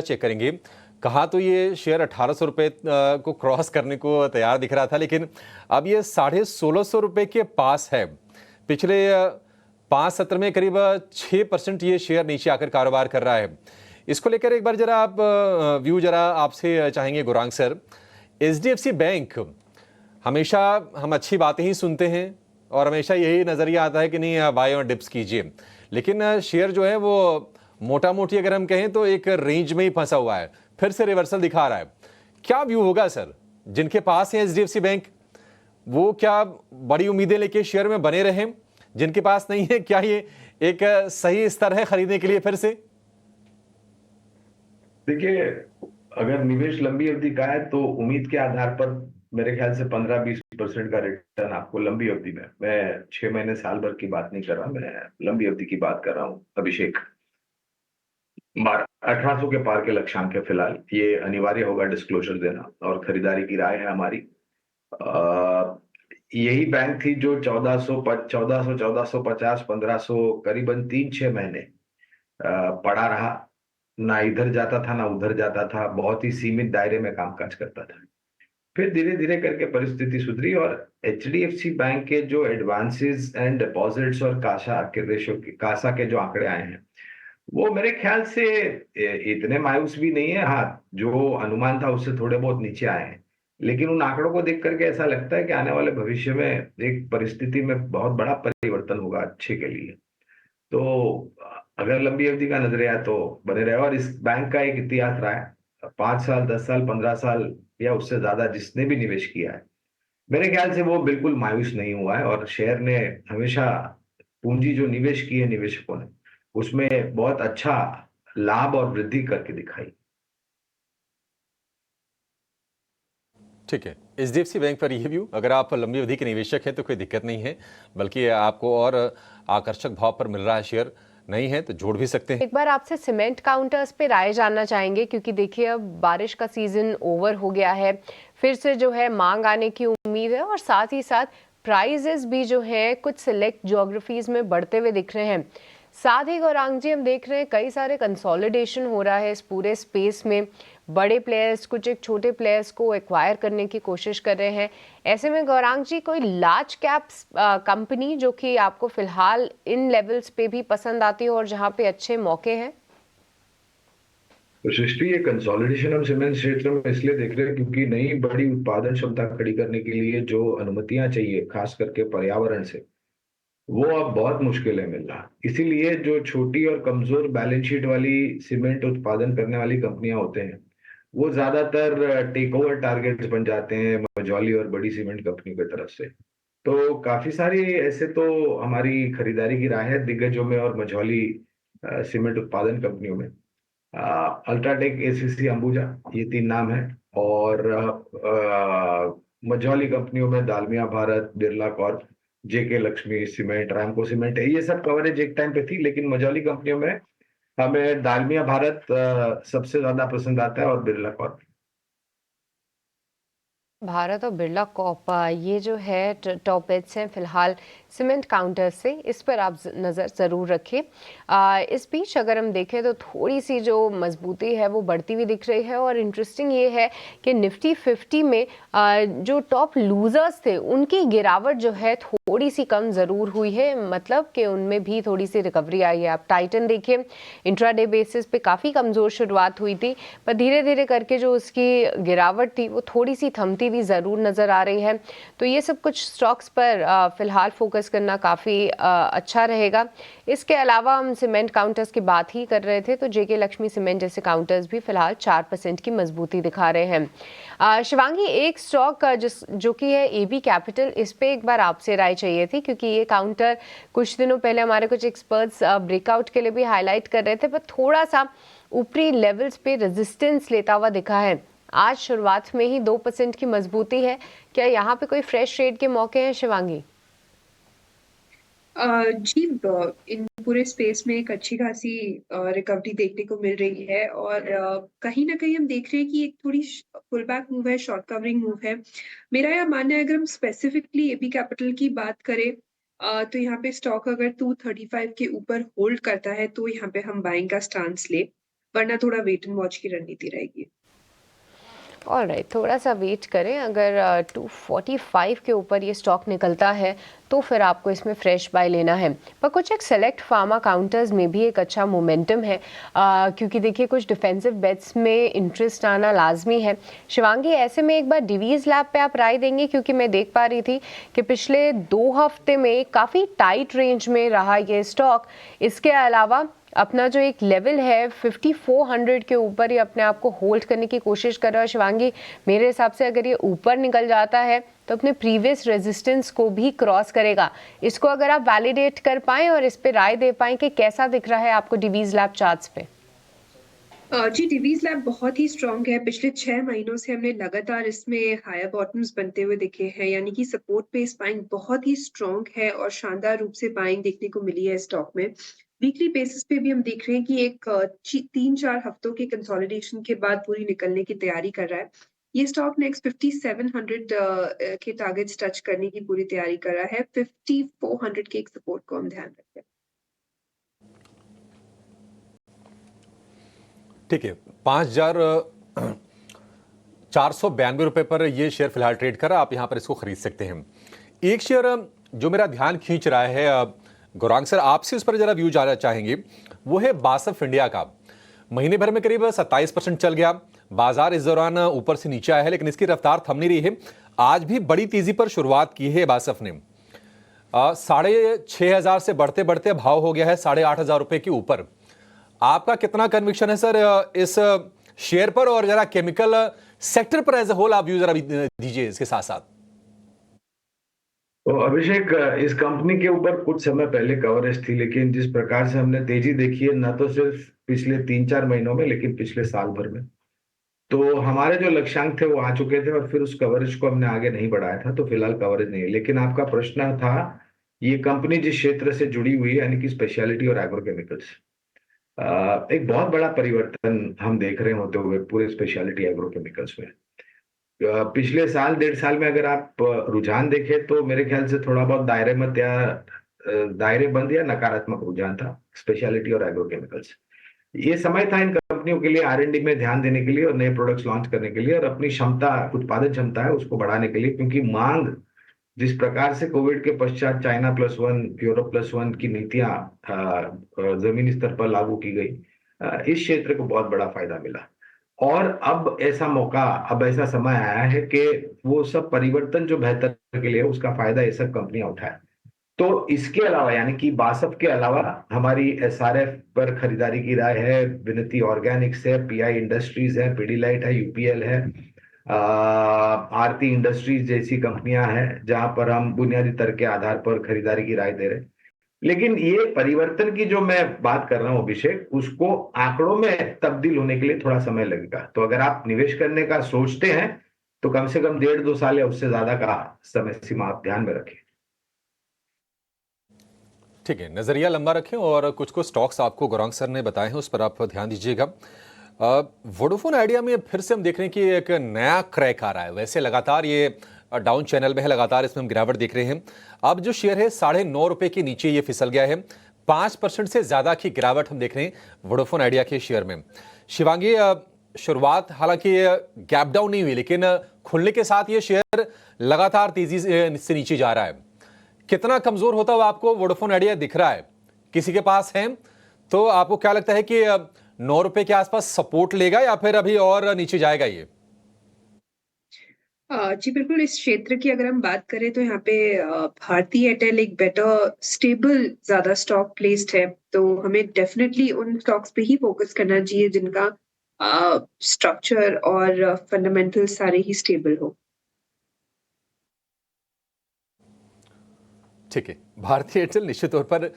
Check करेंगे। कहा तो ये शेयर 1800 रुपए को क्रॉस करने को तैयार दिख रहा था, लेकिन अब ये 1650 रुपए के पास है। पिछले 5 सत्र में करीब 6% ये शेयर नीचे आकर कारोबार कर रहा है। इसको लेकर एक बार जरा आप व्यू जरा आपसे चाहेंगे गौरांग सर। एचडीएफसी बैंक, हमेशा हम अच्छी बातें ही सुनते हैं और हमेशा यही नजरिया आता है कि नहीं बाय और डिप्स कीजिए, लेकिन शेयर जो है वो मोटा मोटी अगर हम कहें तो एक रेंज में ही फंसा हुआ है, फिर से रिवर्सल दिखा रहा है। क्या व्यू होगा सर, जिनके पास है एचडीएफसी बैंक वो क्या बड़ी उम्मीदें लेके शेयर में बने रहें? जिनके पास नहीं है, क्या ये एक सही स्तर है खरीदने के लिए फिर से? देखिए, अगर निवेश लंबी अवधि का है तो उम्मीद के आधार पर मेरे ख्याल से 15-20% का रिटर्न आपको लंबी अवधि में, मैं 6 महीने साल भर की बात नहीं कर रहा, मैं लंबी अवधि की बात कर रहा हूँ अभिषेक। 1800 के पार के लक्ष्यांक है फिलहाल, ये अनिवार्य होगा डिस्क्लोजर देना और खरीदारी की राय है हमारी। यही बैंक थी जो 1450, 1500 करीबन 3-6 महीने पड़ा रहा, ना इधर जाता था ना उधर जाता था, बहुत ही सीमित दायरे में कामकाज करता था। फिर धीरे धीरे करके परिस्थिति सुधरी और एचडीएफसी बैंक के जो एडवांसेस एंड डिपॉजिट्स और कासा के रेशो के कासा के जो आंकड़े आए हैं, वो मेरे ख्याल से इतने मायूस भी नहीं है। हाँ, जो अनुमान था उससे थोड़े बहुत नीचे आए हैं, लेकिन उन आंकड़ों को देख करके ऐसा लगता है कि आने वाले भविष्य में एक परिस्थिति में बहुत बड़ा परिवर्तन होगा अच्छे के लिए। तो अगर लंबी अवधि का नजरिया है तो बने रहे। और इस बैंक का एक इतिहास रहा है, 5 साल, 10 साल, 15 साल या उससे ज्यादा जिसने भी निवेश किया है, मेरे ख्याल से वो बिल्कुल मायूस नहीं हुआ है और शेयर ने हमेशा पूंजी जो निवेश की है निवेशकों ने, उसमें बहुत अच्छा लाभ और वृद्धि करके दिखाई। ठीक है, एचडीएफसी बैंक पर यह व्यू, अगर आप लंबी अवधि के निवेशक हैं तो कोई दिक्कत नहीं है, बल्कि आपको और आकर्षक भाव पर मिल रहा है शेयर, नहीं है तो जोड़ भी सकते हैं। एक बार आपसे सीमेंट काउंटर्स पे राय जानना चाहेंगे, क्योंकि देखिए अब बारिश का सीजन ओवर हो गया है, फिर से जो है मांग आने की उम्मीद है और साथ ही साथ प्राइजेस भी जो है कुछ सिलेक्ट ज्योग्राफीज में बढ़ते हुए दिख रहे हैं। साथ ही गौरांग जी, हम देख रहे हैं कई सारे कंसोलिडेशन हो रहा है इस पूरे स्पेस में। बड़े प्लेयर्स कुछ एक छोटे प्लेयर्स को एक्वायर करने की कोशिश कर रहे हैं। ऐसे में गौरांग जी, कोई लार्ज कैप्स कंपनी जो कि आपको फिलहाल इन लेवल्स पे भी पसंद आती हो और जहां पे अच्छे मौके हैं? तो सृष्टि, ये कंसोलिडेशन हम सीमेंट क्षेत्र में इसलिए देख रहे हैं क्योंकि नई बड़ी उत्पादन क्षमता खड़ी करने के लिए जो अनुमतियां चाहिए, खास करके पर्यावरण से, वो अब बहुत मुश्किल है मिलना। इसीलिए जो छोटी और कमजोर बैलेंस शीट वाली सीमेंट उत्पादन करने वाली कंपनियां होते हैं, वो ज्यादातर टेक ओवर टारगेट्स बन जाते हैं मझौली और बड़ी सीमेंट कंपनी की तरफ से। तो काफी सारी ऐसे तो हमारी खरीदारी की राय है दिग्गजों में और मझौली सीमेंट उत्पादन कंपनियों में। अल्ट्राटेक, एसीसी, अंबुजा, ये 3 नाम है। और मझौली कंपनियों में दालमिया भारत, बिरला कॉर्प, जेके लक्ष्मी सीमेंट, रामको सीमेंट है। ये सब कवरेज एक टाइम पे थी, लेकिन मझौली कंपनियों में हमें दालमिया भारत सबसे ज्यादा पसंद आता है और बिरला कॉर्प। भारत और बिरला कॉर्प, ये जो है टॉप एड्स हैं फिलहाल सीमेंट काउंटर से, इस पर आप नज़र ज़रूर रखें। इस बीच अगर हम देखें तो थोड़ी सी जो मजबूती है वो बढ़ती हुई दिख रही है और इंटरेस्टिंग ये है कि निफ्टी 50 में जो टॉप लूजर्स थे उनकी गिरावट जो है थोड़ी सी कम ज़रूर हुई है, मतलब कि उनमें भी थोड़ी सी रिकवरी आई है। आप टाइटन देखिए, इंट्राडे बेसिस पे काफ़ी कमज़ोर शुरुआत हुई थी, पर धीरे धीरे करके जो उसकी गिरावट थी वो थोड़ी सी थमती भी ज़रूर नज़र आ रही है। तो ये सब कुछ स्टॉक्स पर फिलहाल फोकस करना काफ़ी अच्छा रहेगा। इसके अलावा हम सीमेंट काउंटर्स की बात ही कर रहे थे, तो जेके लक्ष्मी सीमेंट जैसे काउंटर्स भी फिलहाल 4% की मजबूती दिखा रहे हैं। शिवांगी, एक स्टॉक जो कि है एबी कैपिटल, इस पे एक बार आपसे राय चाहिए थी, क्योंकि ये काउंटर कुछ दिनों पहले हमारे कुछ एक्सपर्ट्स ब्रेकआउट के लिए भी हाईलाइट कर रहे थे, पर थोड़ा सा ऊपरी लेवल्स पे रेजिस्टेंस लेता हुआ दिखा है। आज शुरुआत में ही 2% की मजबूती है, क्या यहाँ पे कोई फ्रेश ट्रेड के मौके हैं शिवांगी? जी, इन पूरे स्पेस में एक अच्छी खासी रिकवरी देखने को मिल रही है और कहीं न कहीं हम देख रहे हैं कि एक थोड़ी पुल बैक मूव है, शॉर्ट कवरिंग मूव है। मेरा यह मानना है, अगर हम स्पेसिफिकली एबी कैपिटल की बात करें, तो यहाँ पे स्टॉक अगर 235 के ऊपर होल्ड करता है, तो यहाँ पे हम बाइंग का स्टांस लें। वरना थोड़ा वेट एंड वॉच की रणनीति रहेगी। ऑलराइट, थोड़ा सा वेट करें। अगर 245 के ऊपर ये स्टॉक निकलता है तो फिर आपको इसमें फ्रेश बाय लेना है। पर कुछ एक सेलेक्ट फार्मा काउंटर्स में भी एक अच्छा मोमेंटम है, क्योंकि देखिए कुछ डिफेंसिव बेट्स में इंटरेस्ट आना लाजमी है। शिवांगी, ऐसे में एक बार डिवीज़ लैब पे आप राय देंगे, क्योंकि मैं देख पा रही थी कि पिछले 2 हफ्ते में काफ़ी टाइट रेंज में रहा ये स्टॉक। इसके अलावा अपना जो एक लेवल है 5400 के ऊपर ही अपने आप को होल्ड करने की कोशिश कर रहा है। शिवांगी, मेरे हिसाब से अगर ये ऊपर निकल जाता है तो अपने प्रीवियस रेजिस्टेंस को भी क्रॉस करेगा। इसको अगर आप वैलिडेट कर पाएं और इस पे राय दे पाएं कि कैसा दिख रहा है आपको डिवीज़ लैब चार्ट्स पे। जी, डिवीज़ लैब बहुत ही स्ट्रॉन्ग है। पिछले 6 महीनों से हमने लगातार इसमें हायर बॉटम्स बनते हुए देखे हैं, यानी कि सपोर्ट बेस्ड बाइंग बहुत ही स्ट्रॉन्ग है और शानदार रूप से बाइंग देखने को मिली है स्टॉक में। वीकली बेसिस पे भी हम देख रहे हैं कि एक 3-4 हफ्तों के कंसोलिडेशन के बाद पूरी निकलने की तैयारी कर रहा है। ये स्टॉक नेक्स्ट 5700 के टारगेट्स टच करने की पूरी तैयारी कर रहा है। 5400 के एक सपोर्ट को हम ध्यान रखें। ठीक है, 5,492 रुपए पर ये शेयर फिलहाल ट्रेड कर रहा है। आप यहाँ पर इसको खरीद सकते हैं। एक शेयर जो मेरा ध्यान खींच रहा है, गौरांग सर आपसे उस पर जरा व्यू जानना चाहेंगे, वो है बासफ इंडिया का। महीने भर में करीब 27% चल गया। बाजार इस दौरान ऊपर से नीचे आया है, लेकिन इसकी रफ्तार थम नहीं रही है। आज भी बड़ी तेजी पर शुरुआत की है बासफ ने। 6,500 से बढ़ते बढ़ते भाव हो गया है 8,500 रुपए के ऊपर। आपका कितना कन्विक्शन है सर इस शेयर पर, और जरा केमिकल सेक्टर पर एज ए होल आप व्यू जरा दीजिए इसके साथ साथ। तो अभिषेक, इस कंपनी के ऊपर कुछ समय पहले कवरेज थी, लेकिन जिस प्रकार से हमने तेजी देखी है, न तो सिर्फ पिछले 3-4 महीनों में, लेकिन पिछले साल भर में, तो हमारे जो लक्ष्यांक थे वो आ चुके थे और फिर उस कवरेज को हमने आगे नहीं बढ़ाया था, तो फिलहाल कवरेज नहीं है। लेकिन आपका प्रश्न था, ये कंपनी जिस क्षेत्र से जुड़ी हुई है, यानी कि स्पेशलिटी और एग्रोकेमिकल्स, एक बहुत बड़ा परिवर्तन हम देख रहे होते हुए पूरे स्पेशलिटी एग्रोकेमिकल्स में। पिछले साल 1.5 साल में अगर आप रुझान देखें तो मेरे ख्याल से थोड़ा बहुत दायरे मत या दायरे बंद या नकारात्मक रुझान था स्पेशलिटी और एग्रोकेमिकल्स। ये समय था इन कंपनियों के लिए R&D में ध्यान देने के लिए और नए प्रोडक्ट्स लॉन्च करने के लिए और अपनी क्षमता, उत्पादन क्षमता है उसको बढ़ाने के लिए, क्योंकि मांग जिस प्रकार से कोविड के पश्चात China + 1 यूरोप +1 की नीतियां जमीनी स्तर पर लागू की गई, इस क्षेत्र को बहुत बड़ा फायदा मिला। और अब ऐसा मौका, अब ऐसा समय आया है कि वो सब परिवर्तन जो बेहतर के लिए उसका फायदा ये सब कंपनियां उठाए। तो इसके अलावा, यानी कि बासफ के अलावा, हमारी SRF पर खरीदारी की राय है। विनती ऑर्गेनिक्स है, PI इंडस्ट्रीज है, पिडिलाइट है, UPL है, आरती इंडस्ट्रीज जैसी कंपनियां हैं जहां पर हम बुनियादी तर्क के आधार पर खरीदारी की राय दे रहे हैं। लेकिन ये परिवर्तन की जो मैं बात कर रहा हूं अभिषेक, उसको आंकड़ों में तब्दील होने के लिए थोड़ा समय लगेगा। तो अगर आप निवेश करने का सोचते हैं तो कम से कम 1.5-2 साल या उससे ज्यादा का समय सीमा आप ध्यान में रखें। ठीक है, नजरिया लंबा रखें और कुछ कुछ स्टॉक्स आपको गौरांग सर ने बताए हैं, उस पर आप ध्यान दीजिएगा। वोडाफोन आइडिया में फिर से हम देख रहे हैं कि एक नया क्रैक आ रहा है। वैसे लगातार ये डाउन चैनल में है, लगातार इसमें हम गिरावट देख रहे हैं। अब जो शेयर है 9.5 रुपए के नीचे ये फिसल गया है। 5% से ज्यादा की गिरावट हम देख रहे हैं वोडाफोन आइडिया के शेयर में। शिवांगी, शुरुआत हालांकि गैप डाउन नहीं हुई, लेकिन खुलने के साथ ये शेयर लगातार तेजी से नीचे जा रहा है। कितना कमजोर होता हुआ आपको वोडाफोन आइडिया दिख रहा है? किसी के पास है तो आपको क्या लगता है कि 9 रुपए के आसपास सपोर्ट लेगा या फिर अभी और नीचे जाएगा ये? जी बिल्कुल, इस क्षेत्र की अगर हम बात करें तो यहाँ पे भारती एयरटेल एक बेटर स्टेबल ज़्यादा स्टॉक प्लेस्ड है, तो हमें डेफिनेटली उन स्टॉक्स पे ही फोकस करना चाहिए जिनका स्ट्रक्चर और फंडामेंटल सारे ही स्टेबल हो। ठीक है, भारतीय एयरटेल निश्चित तौर पर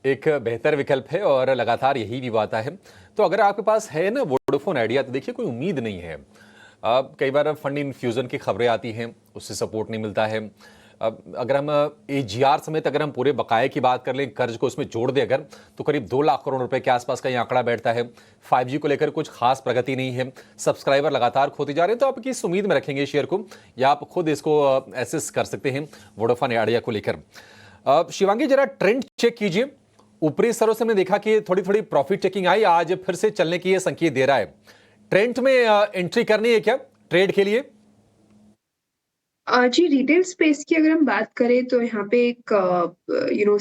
एक बेहतर विकल्प है और लगातार यही भी आता है। तो अगर आपके पास है ना वोडाफोन आइडिया, तो देखिए कोई उम्मीद नहीं है। कई बार फंड इन्फ्यूजन की खबरें आती हैं, उससे सपोर्ट नहीं मिलता है। अगर हम AGR समेत अगर हम पूरे बकाये की बात कर लें, कर्ज को उसमें जोड़ दें अगर, तो करीब 2 लाख करोड़ रुपए के आसपास का ये आंकड़ा बैठता है। 5G को लेकर कुछ खास प्रगति नहीं है, सब्सक्राइबर लगातार खोते जा रहे हैं। तो आप किस उम्मीद में रखेंगे शेयर को, या आप खुद इसको एसेस कर सकते हैं वोडाफोन आइडिया को लेकर। शिवांगी, जरा ट्रेंड चेक कीजिए। ऊपरी स्तरों से हमने देखा कि थोड़ी थोड़ी प्रॉफिट टेकिंग आई, आज फिर से चलने की ये संकेत दे रहा है। ट्रेंड में एंट्री करनी है क्या ट्रेड के लिए? जी, रिटेल स्पेस की अगर हम बात करें तो यहाँ पे एक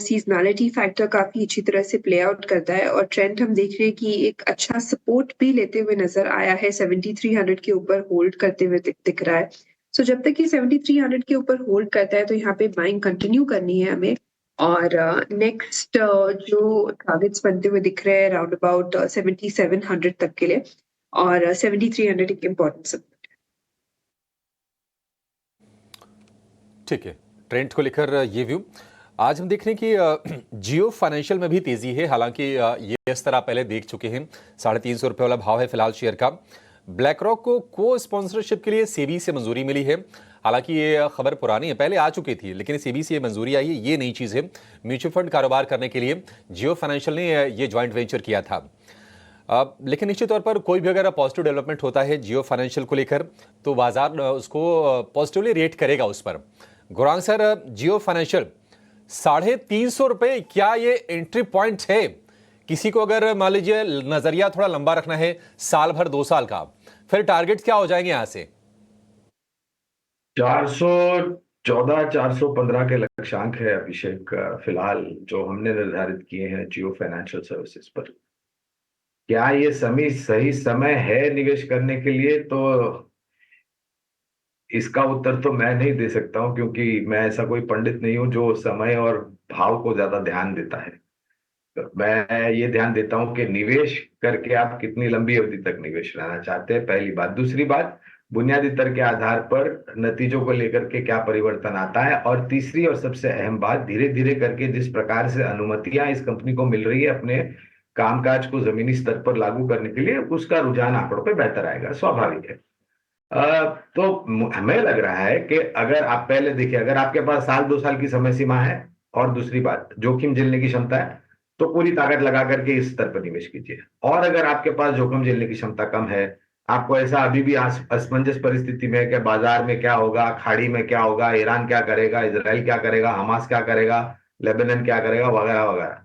सीज़नैलिटी फैक्टर काफ़ी अच्छी तरह से प्ले आउट करता है और ट्रेंड हम देख रहे हैं कि एक अच्छा सपोर्ट भी लेते हुए नज़र आया है, 7300 के ऊपर होल्ड करते हुए दिख रहा है। सो जब तक ये 7300 के ऊपर होल्ड करता है तो यहाँ पे बाइंग कंटिन्यू करनी है हमें और नेक्स्ट जो टारगेट्स बनते हुए दिख रहे हैं अराउंड अबाउट 7700 तक के लिए और 7300 एक इम्पोर्टेंट सपोर्ट। ठीक है, ट्रेंड को लेकर ये व्यू। आज हम देख रहे हैं कि जियो फाइनेंशियल में भी तेजी है। हालांकि ये स्तर आप पहले देख चुके हैं, 350 रुपये वाला भाव है फिलहाल शेयर का। ब्लैक रॉक को स्पॉन्सरशिप के लिए सेबी से मंजूरी मिली है। हालांकि ये खबर पुरानी है, पहले आ चुकी थी, लेकिन सेबी से ये मंजूरी आई है, ये नई चीज़ है। म्यूचुअल फंड कारोबार करने के लिए जियो फाइनेंशियल ने ये ज्वाइंट वेंचर किया था। लेकिन निश्चित तौर पर कोई भी अगर पॉजिटिव डेवलपमेंट होता है जियो फाइनेंशियल को लेकर तो बाजार उसको पॉजिटिवली रेट करेगा उस पर। गौरांग सर, जियो फाइनेंशियल 350 रुपये, क्या ये एंट्री पॉइंट है? किसी को अगर मान लीजिए नजरिया थोड़ा लंबा रखना है, साल भर 2 साल का, फिर टारगेट क्या हो जाएंगे यहां से? 414 415 के लक्ष्यांक है अभिषेक, फिलहाल जो हमने निर्धारित किए हैं जियो फाइनेंशियल सर्विसेज पर। क्या ये सही समय है निवेश करने के लिए? तो इसका उत्तर तो मैं नहीं दे सकता हूं, क्योंकि मैं ऐसा कोई पंडित नहीं हूं जो समय और भाव को ज्यादा ध्यान देता है। मैं ये ध्यान देता हूं कि निवेश करके आप कितनी लंबी अवधि तक निवेश रहना चाहते हैं, पहली बात। दूसरी बात, बुनियादी दर के आधार पर नतीजों को लेकर के क्या परिवर्तन आता है, और तीसरी और सबसे अहम बात, धीरे धीरे करके जिस प्रकार से अनुमतियां इस कंपनी को मिल रही है अपने कामकाज को जमीनी स्तर पर लागू करने के लिए, उसका रुझान आंकड़ों पर बेहतर आएगा, स्वाभाविक है। तो हमें लग रहा है कि अगर आप पहले देखिए, अगर आपके पास साल 2 साल की समय सीमा है और दूसरी बात जोखिम झेलने की क्षमता है, तो पूरी ताकत लगा करके इस स्तर पर निवेश कीजिए। और अगर आपके पास जोखिम झेलने की क्षमता कम है, आपको ऐसा अभी भी असमंजस परिस्थिति में कि बाजार में क्या होगा, खाड़ी में क्या होगा, ईरान क्या करेगा, इसराइल क्या करेगा, हमास क्या करेगा, लेबनान क्या करेगा, वगैरह वगैरह,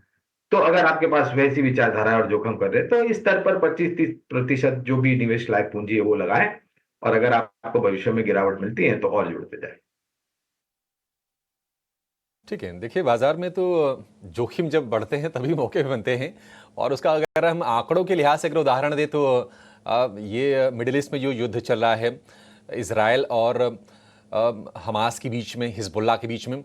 तो अगर आपके पास वैसी विचारधारा है और जोखिम कर रहे हैं, तो इस स्तर पर 25-30% जो भी निवेश लायक पूंजी है वो लगाएं, और अगर आपको भविष्य में गिरावट मिलती है तो और जुड़ते जाए। ठीक है, देखिए बाजार में तो जोखिम जब बढ़ते हैं तभी मौके बनते हैं, और उसका अगर हम आंकड़ों के लिहाज से अगर उदाहरण दें तो ये मिडिल ईस्ट में जो युद्ध चल रहा है इजराइल और हमास के बीच में, हिजबुल्लाह के बीच में,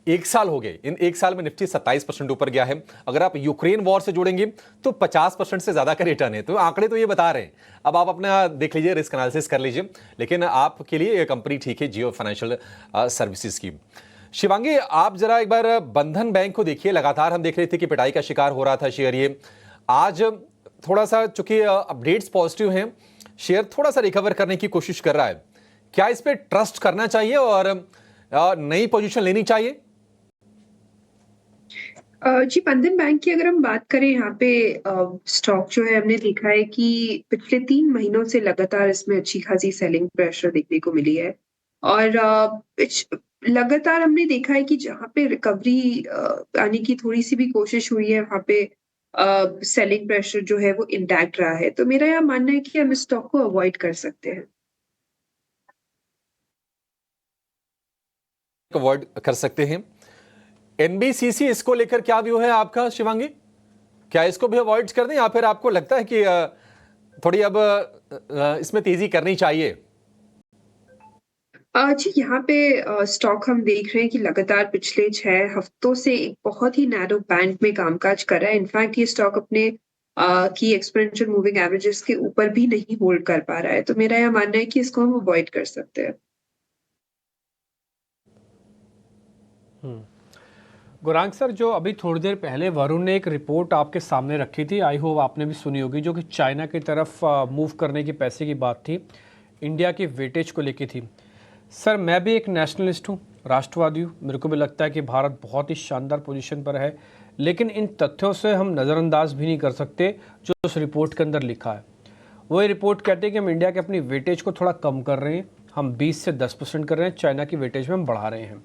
1 साल हो गए। इन 1 साल में निफ्टी 27% ऊपर गया है। अगर आप यूक्रेन वॉर से जोड़ेंगे तो 50% से ज्यादा का रिटर्न है। तो आंकड़े तो ये बता रहे हैं, अब आप अपना देख लीजिए, रिस्क एनालिसिस कर लीजिए। लेकिन आपके लिए ये कंपनी ठीक है, जियो फाइनेंशियल सर्विसेज की। शिवांगी, आप जरा एक बार बंधन बैंक को देखिए। लगातार हम देख रहे थे कि पिटाई का शिकार हो रहा था शेयर। ये आज थोड़ा सा, चूंकि अपडेट्स पॉजिटिव हैं, शेयर थोड़ा सा रिकवर करने की कोशिश कर रहा है। क्या इस पे ट्रस्ट करना चाहिए और नई पोजीशन लेनी चाहिए? जी, बंधन बैंक की अगर हम बात करें, यहाँ पे स्टॉक जो है हमने देखा है कि पिछले 3 महीनों से लगातार इसमें अच्छी खासी सेलिंग प्रेशर देखने को मिली है और लगातार हमने देखा है कि जहाँ पे रिकवरी आने की थोड़ी सी भी कोशिश हुई है, वहाँ पे सेलिंग प्रेशर जो है वो इंटैक्ट रहा है। तो मेरा यह मानना है कि हम इस स्टॉक को अवॉइड कर सकते हैं। अवॉइड कर सकते हैं। एनबीसीसी, इसको लेकर क्या व्यू है आपका शिवांगी? क्या इसको भी अवॉइड कर दें, या फिर आपको लगता है कि थोड़ी अब इसमें तेजी करनी चाहिए? जी, यहाँ पे स्टॉक हम देख रहे हैं कि लगातार पिछले 6 हफ्तों से एक बहुत ही नैरो बैंड में कामकाज कर रहा है। इनफैक्ट ये स्टॉक अपने की एक्सपोनेंशियल मूविंग एवरेजेस के ऊपर भी नहीं होल्ड कर पा रहा है। तो मेरा यह मानना है कि इसको हम अवॉइड कर सकते हैं। गौरांग सर, जो अभी थोड़ी देर पहले वरुण ने एक रिपोर्ट आपके सामने रखी थी, आई होप आपने भी सुनी होगी, जो कि चाइना की तरफ मूव करने की पैसे की बात थी, इंडिया की वेटेज को लेके थी। सर, मैं भी एक नेशनलिस्ट हूँ, राष्ट्रवादी हूँ। मेरे को भी लगता है कि भारत बहुत ही शानदार पोजीशन पर है, लेकिन इन तथ्यों से हम नज़रअंदाज भी नहीं कर सकते जो उस रिपोर्ट के अंदर लिखा है। वो रिपोर्ट कहते हैं कि हम इंडिया के अपनी वेटेज को थोड़ा कम कर रहे हैं, हम 20 से 10% कर रहे हैं, चाइना की वेटेज में हम बढ़ा रहे हैं।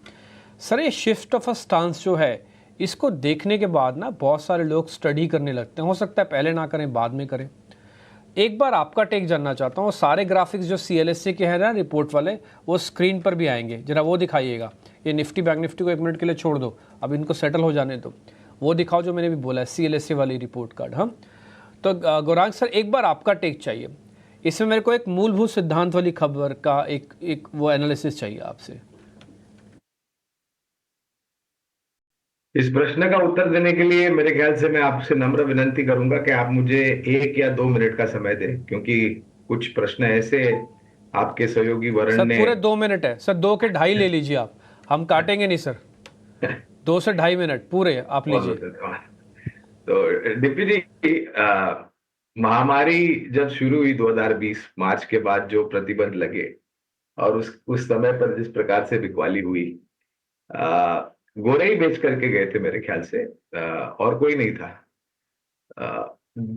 सर, ये शिफ्ट ऑफ अ स्टांस जो है, इसको देखने के बाद ना बहुत सारे लोग स्टडी करने लगते हैं, हो सकता है पहले ना करें बाद में करें। एक बार आपका टेक जानना चाहता हूँ, सारे ग्राफिक्स जो CLSA के हैं ना रिपोर्ट वाले, वो स्क्रीन पर भी आएंगे, जरा वो दिखाइएगा। ये निफ्टी बैंक निफ्टी को 1 मिनट के लिए छोड़ दो, अब इनको सेटल हो जाने दो, वो दिखाओ जो मैंने भी बोला है CLSA वाली रिपोर्ट कार्ड। हाँ, तो गौरांग सर एक बार आपका टेक चाहिए इसमें, मेरे को एक मूलभूत सिद्धांत वाली खबर का एक वो एनालिसिस चाहिए आपसे। इस प्रश्न का उत्तर देने के लिए मेरे ख्याल से मैं आपसे नम्र विनंती करूंगा कि आप मुझे 1 या 2 मिनट का समय दें, क्योंकि कुछ प्रश्न ऐसे आपके सहयोगी वरुण सर ने पूरे 2 मिनट है सर, 2 के 2.5 ले लीजिए आप, हम काटेंगे नहीं सर। 2 से 2.5 मिनट पूरे आप लीजिए। तो डिप्टी जी, महामारी जब शुरू हुई 2020 मार्च के बाद जो प्रतिबंध लगे और उस समय पर जिस प्रकार से बिकवाली हुई, गोरे ही बेच करके गए थे मेरे ख्याल से, और कोई नहीं था।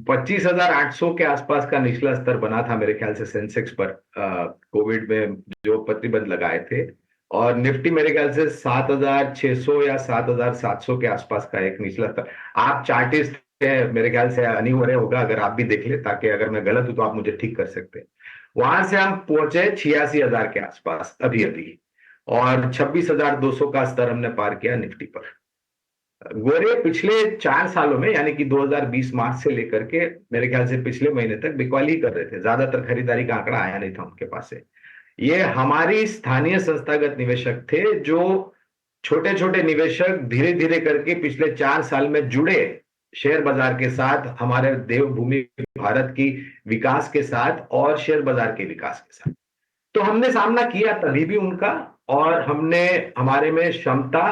25,800 के आसपास का निचला स्तर बना था मेरे ख्याल से सेंसेक्स पर कोविड में जो प्रतिबंध लगाए थे, और निफ्टी मेरे ख्याल से 7,600 या 7,700 के आसपास का एक निचला स्तर। आप चार्टिस्ट हैं, मेरे ख्याल से अनिवार्य होगा अगर आप भी देख ले, ताकि अगर मैं गलत हूं तो आप मुझे ठीक कर सकते हैं। वहां से हम पहुंचे 86,000 के आसपास अभी अभी, और 26,200 का स्तर हमने पार किया निफ्टी पर। गोरे पिछले 4 सालों में, यानी कि 2020 मार्च से लेकर के मेरे ख्याल से पिछले महीने तक बिकवाली ही कर रहे थे, ज्यादातर खरीदारी का आंकड़ा आया नहीं था उनके पास से। ये हमारी स्थानीय संस्थागत निवेशक थे, जो छोटे छोटे निवेशक धीरे धीरे करके पिछले 4 साल में जुड़े शेयर बाजार के साथ, हमारे देवभूमि भारत की विकास के साथ और शेयर बाजार के विकास के साथ। तो हमने सामना किया तभी भी उनका, और हमने हमारे में क्षमता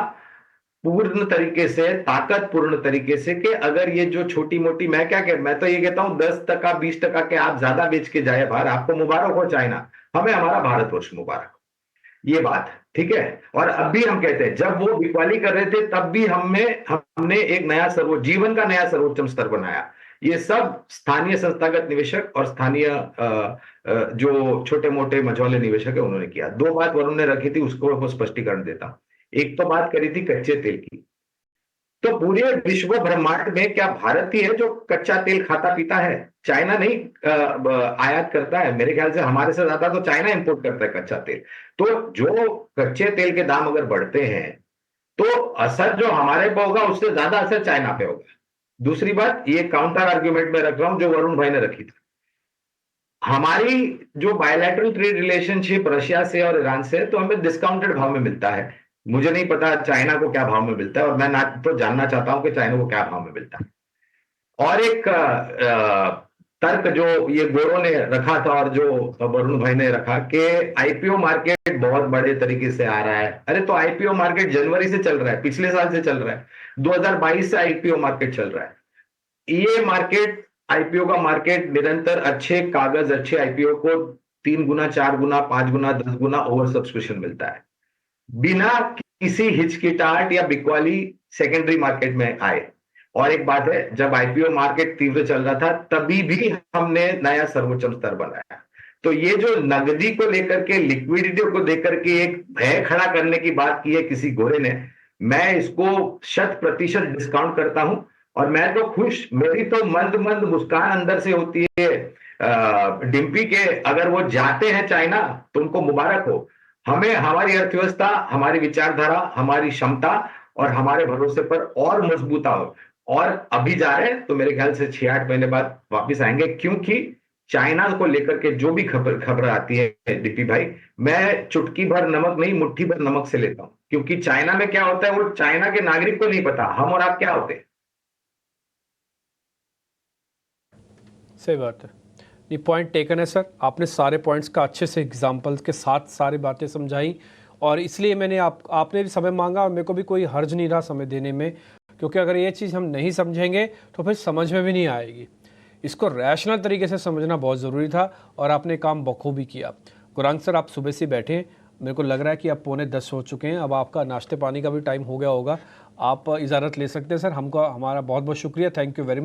पूर्ण तरीके से, ताकत पूर्ण तरीके से, कि अगर ये जो छोटी मोटी, मैं तो ये कहता हूं 10% 20% के आप ज्यादा बेच के जाए बाहर, आपको मुबारक हो चाइना, हमें हमारा भारतवर्ष मुबारक हो, ये बात ठीक है। और अब भी हम कहते हैं, जब वो बिकवाली कर रहे थे तब भी हमने एक नया जीवन का नया सर्वोच्चम स्तर बनाया। ये सब स्थानीय संस्थागत निवेशक और स्थानीय जो छोटे मोटे मझौले निवेशक है उन्होंने किया। 2 बात वरुण ने रखी थी, उसको स्पष्टीकरण देता हूं। एक तो बात करी थी कच्चे तेल की, तो पूरे विश्व ब्रह्मांड में क्या भारत ही है जो कच्चा तेल खाता पीता है? चाइना नहीं आयात करता है, मेरे ख्याल से हमारे से ज्यादा तो चाइना इंपोर्ट करता है कच्चा तेल। तो जो कच्चे तेल के दाम अगर बढ़ते हैं तो असर जो हमारे पे होगा उससे ज्यादा असर चाइना पे होगा। दूसरी बात, ये काउंटर आर्ग्यूमेंट में रख रहा हूं जो वरुण भाई ने रखी थी, हमारी जो बायलैटरल ट्रेड रिलेशनशिप रशिया से और ईरान से, तो हमें डिस्काउंटेड भाव में मिलता है। मुझे नहीं पता चाइना को क्या भाव में मिलता है, और मैं ना तो जानना चाहता हूं कि चाइना को क्या भाव में मिलता है। और एक तर्क जो ये गोरों ने रखा था और जो वरुण भाई ने रखा कि आईपीओ मार्केट बहुत बड़े तरीके से आ रहा है। अरे तो आईपीओ मार्केट जनवरी से चल रहा है, पिछले साल से चल रहा है, 2022 से आईपीओ मार्केट चल रहा है। ये मार्केट, आईपीओ का मार्केट निरंतर अच्छे कागज, अच्छे आईपीओ को 3 गुना, 4 गुना, 5 गुना, 10 गुना ओवर सब्सक्रिप्शन मिलता है, बिना किसी हिचकिटाहट या बिकवाली सेकेंडरी मार्केट में आए। और एक बात है, जब आईपीओ मार्केट तीव्र चल रहा था तभी भी हमने नया सर्वोच्चम स्तर बनाया। तो ये जो नगदी को लेकर के, लिक्विडिटी को लेकर के एक भय खड़ा करने की बात की है किसी गोरे ने, मैं इसको 100% डिस्काउंट करता हूं। और मैं तो खुश, मेरी तो मंद मंद मुस्कान अंदर से होती है डिम्पी के, अगर वो जाते हैं चाइना तो उनको मुबारक हो। हमें हमारी अर्थव्यवस्था, हमारी विचारधारा, हमारी क्षमता और हमारे भरोसे पर और मजबूता हो। और अभी जा रहे हैं तो मेरे ख्याल से 6-8 महीने बाद वापस आएंगे, क्योंकि चाइना को लेकर के जो भी खबर आती है दीपी भाई, मैं चुटकी भर नमक नहीं, मुट्ठी भर नमक से लेता हूं। क्योंकि चाइना में क्या होता है वो चाइना के नागरिक को नहीं पता, हम और आप क्या होते हैं। सही बात है, ये पॉइंट टेकन है सर। आपने सारे पॉइंट्स का अच्छे से एग्जांपल्स के साथ सारी बातें समझाई, और इसलिए मैंने आपने भी समय मांगा, और मेरे को भी कोई हर्ज नहीं रहा समय देने में, क्योंकि अगर ये चीज़ हम नहीं समझेंगे तो फिर समझ में भी नहीं आएगी। इसको रैशनल तरीके से समझना बहुत ज़रूरी था, और आपने काम बखूबी किया। गौरांग सर, आप सुबह से बैठे हैं, मेरे को लग रहा है कि अब 9:45 हो चुके हैं, अब आपका नाश्ते पानी का भी टाइम हो गया होगा, आप इजाज़त ले सकते हैं सर। हमारा बहुत बहुत शुक्रिया, थैंक यू वेरी मच।